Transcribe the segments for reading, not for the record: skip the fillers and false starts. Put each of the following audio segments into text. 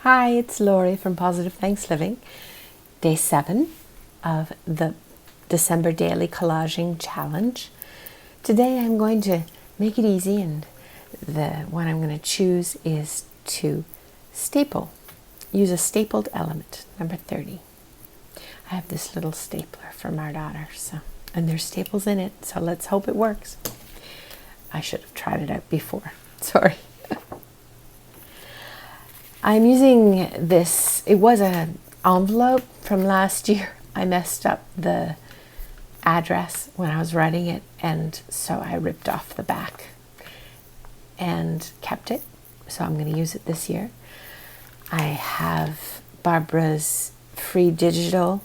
Hi, it's Lori from Positive Thanks Living, day 7 of the December Daily Collaging Challenge. Today I'm going to make it easy, and the one I'm going to choose is to staple. Use a stapled element, number 30. I have this little stapler from our daughter, and there's staples in it, so let's hope it works. I should have tried it out before. Sorry. I'm using this, it was an envelope from last year. I messed up the address when I was writing it, and so I ripped off the back and kept it. So I'm going to use it this year. I have Barbara's free digital.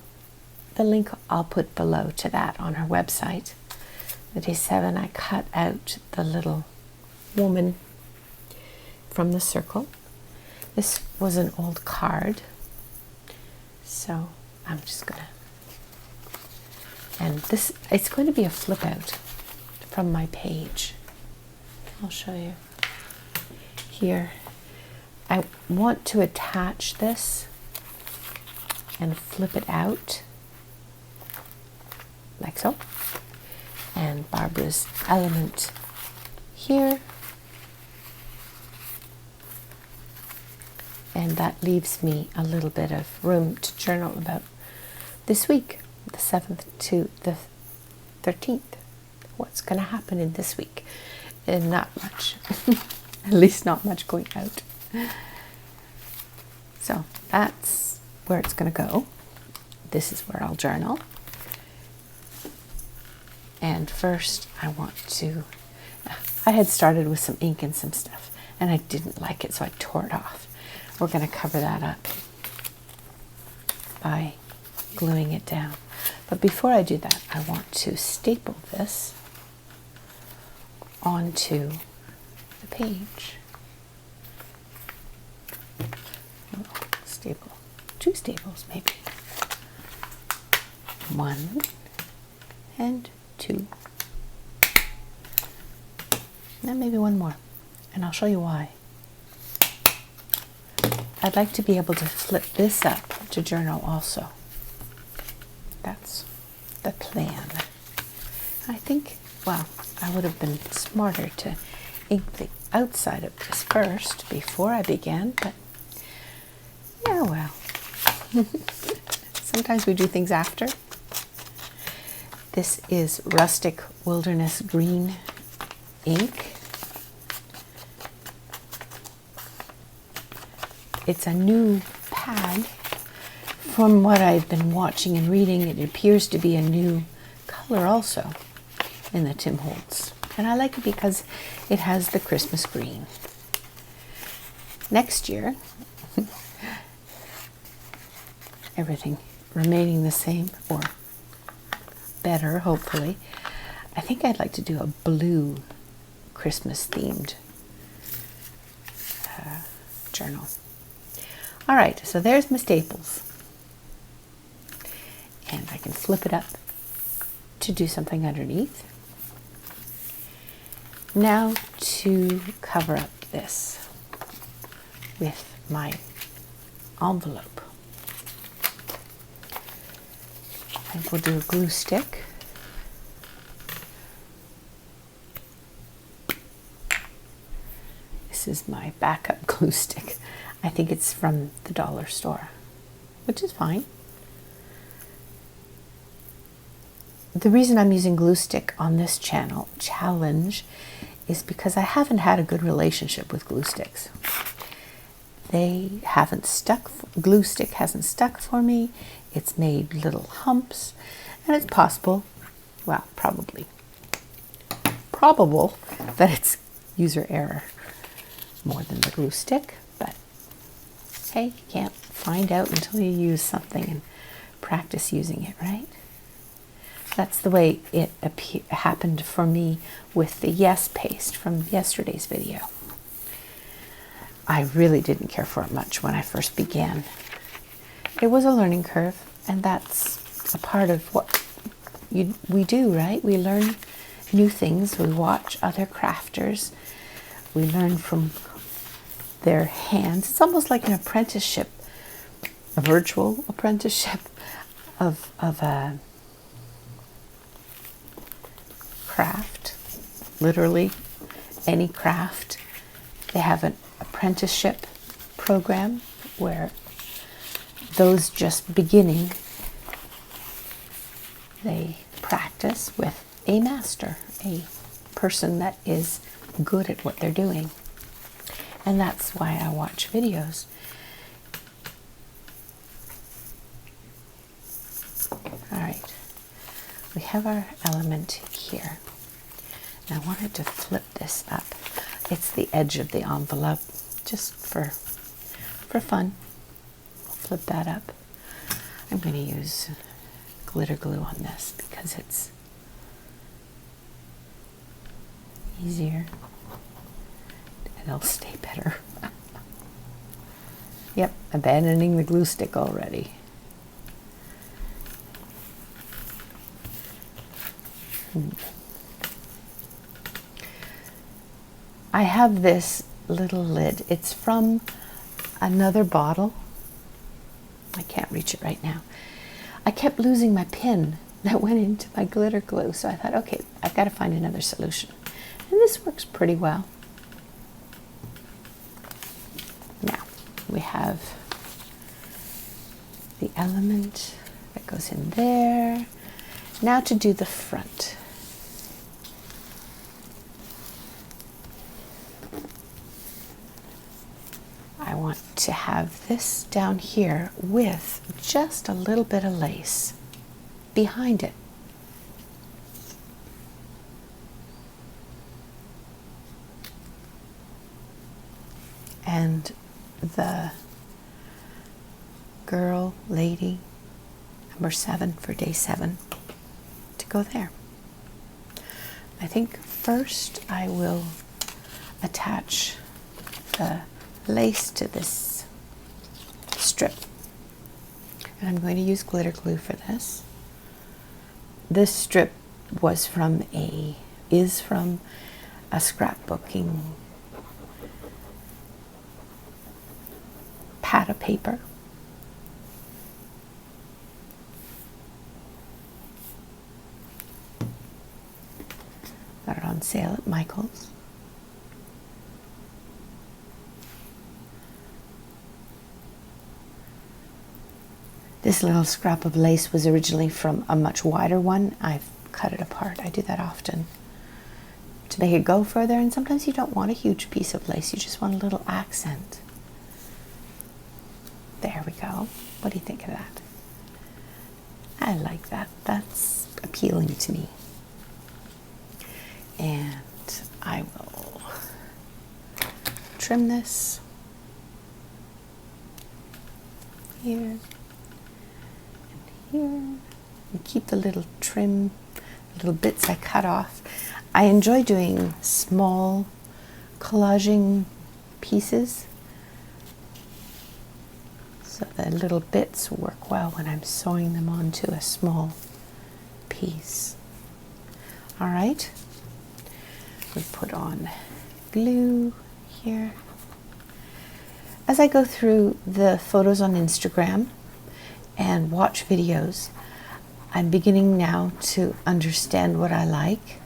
The link I'll put below to that on her website. The day 7, I cut out the little woman from the circle. This was an old card, so I'm just gonna, and this, it's going to be a flip out from my page. I'll show you here. I want to attach this and flip it out like so, and Barbara's element here. And that leaves me a little bit of room to journal about this week, the 7th to the 13th. What's going to happen in this week? And not much. At least not much going out. So that's where it's going to go. This is where I'll journal. And first I had started with some ink and some stuff, and I didn't like it, so I tore it off. We're going to cover that up by gluing it down. But before I do that, I want to staple this onto the page. Staple, 2 staples maybe. 1 and 2. And maybe 1 more. And I'll show you why. I'd like to be able to flip this up to journal also. That's the plan. I think, well, I would have been smarter to ink the outside of this first before I began, but yeah, well. Sometimes we do things after. This is Rustic Wilderness Green ink. It's a new pad. From what I've been watching and reading, it appears to be a new color also in the Tim Holtz. And I like it because it has the Christmas green. Next year, everything remaining the same, or better, hopefully, I think I'd like to do a blue Christmas themed journal. All right, so there's my staples. And I can flip it up to do something underneath. Now to cover up this with my envelope. I will do a glue stick. This is my backup glue stick. I think it's from the dollar store, which is fine. The reason I'm using glue stick on this challenge is because I haven't had a good relationship with glue sticks. They haven't stuck, glue stick hasn't stuck for me. It's made little humps, and it's possible, well, probable that it's user error more than the glue stick, but hey, you can't find out until you use something and practice using it, right? That's the way it happened for me with the Yes paste from yesterday's video. I really didn't care for it much when I first began. It was a learning curve, and that's a part of what we do, right? We learn new things, we watch other crafters, we learn from their hands. It's almost like an apprenticeship, a virtual apprenticeship of a craft, literally any craft. They have an apprenticeship program where those just beginning, they practice with a master, a person that is good at what they're doing. And that's why I watch videos. All right, we have our element here. And I wanted to flip this up. It's the edge of the envelope, just for fun. Flip that up. I'm going to use glitter glue on this because it's easier and it'll stay better. Yep, abandoning the glue stick already. I have this little lid. It's from another bottle. I can't reach it right now. I kept losing my pin that went into my glitter glue, so I thought, okay, I've got to find another solution. And this works pretty well. Now, we have the element that goes in there. Now to do the front. I want to have this down here with just a little bit of lace behind it. And the girl, lady, number 7 for day 7 to go there. I think first I will attach the lace to this strip, and I'm going to use glitter glue for this. This strip is from a scrapbooking pad of paper. Got it on sale at Michael's. This little scrap of lace was originally from a much wider one. I've cut it apart. I do that often to make it go further, and sometimes you don't want a huge piece of lace. You just want a little accent. There we go. What do you think of that? I like that. That's appealing to me. And I will trim this here. Here, and keep the little trim, little bits I cut off. I enjoy doing small collaging pieces, so the little bits work well when I'm sewing them onto a small piece. All right, we put on glue here. As I go through the photos on Instagram and watch videos, I'm beginning now to understand what I like.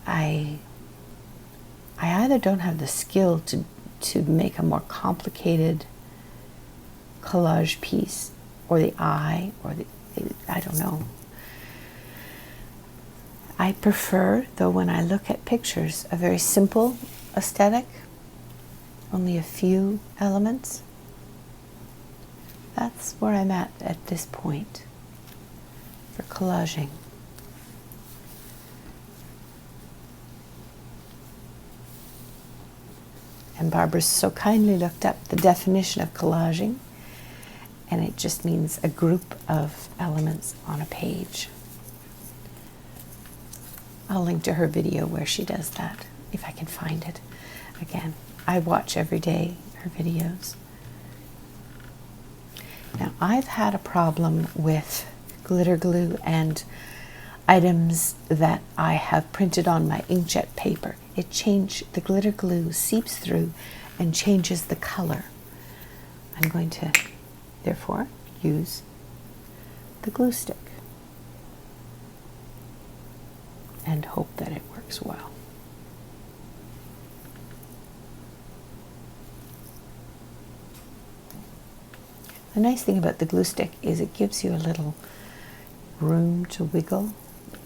I either don't have the skill to make a more complicated collage piece, or the eye, or I don't know. I prefer, though, when I look at pictures, a very simple aesthetic, only a few elements. That's where I'm at this point for collaging. And Barbara so kindly looked up the definition of collaging, and it just means a group of elements on a page. I'll link to her video where she does that, if I can find it. Again, I watch every day her videos. Now, I've had a problem with glitter glue, and items that I have printed on my inkjet paper. The glitter glue seeps through and changes the color. I'm going to, therefore, use the glue stick and hope that it works well. The nice thing about the glue stick is it gives you a little room to wiggle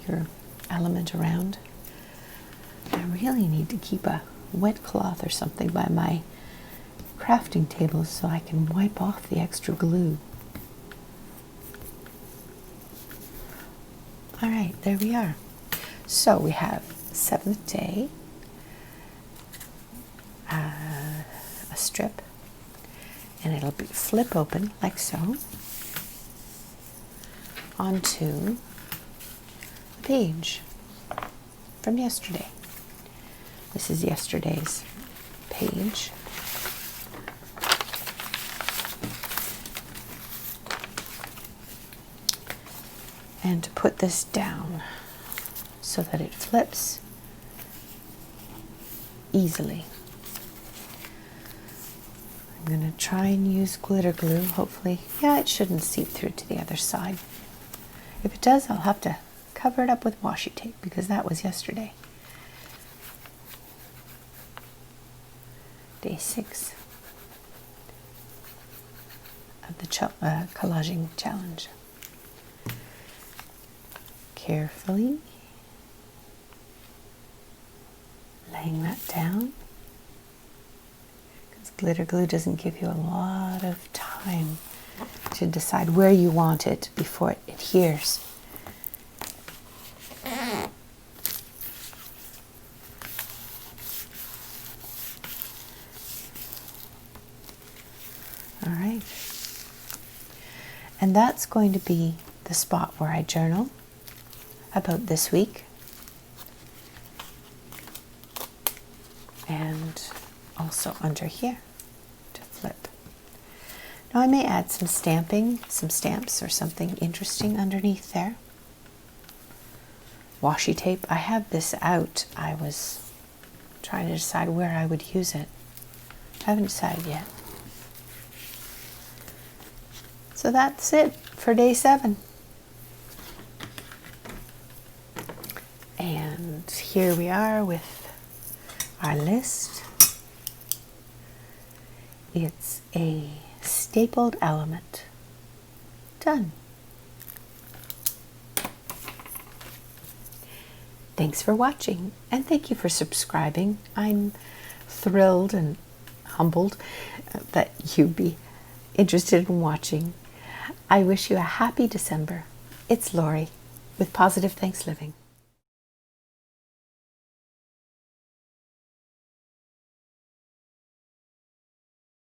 your element around. I really need to keep a wet cloth or something by my crafting table so I can wipe off the extra glue. All right, there we are. So we have 7th day, a strip, and it'll be flip open like so onto the page from yesterday. This is yesterday's page. And to put this down so that it flips easily, I'm going to try and use glitter glue. Hopefully, yeah, it shouldn't seep through to the other side. If it does, I'll have to cover it up with washi tape because that was yesterday. Day 6 of the collaging challenge. Carefully laying that down, because glitter glue doesn't give you a lot of time to decide where you want it before it adheres. All right, and that's going to be the spot where I journal about this week, and also under here to flip. Now I may add some stamping, some stamps or something interesting underneath there. Washi tape, I have this out. I was trying to decide where I would use it. I haven't decided yet. So that's it for day 7. And here we are with our list. It's a stapled element. Done. Thanks for watching, and thank you for subscribing. I'm thrilled and humbled that you'd be interested in watching. I wish you a happy December. It's Lori with Positive Thanks Living.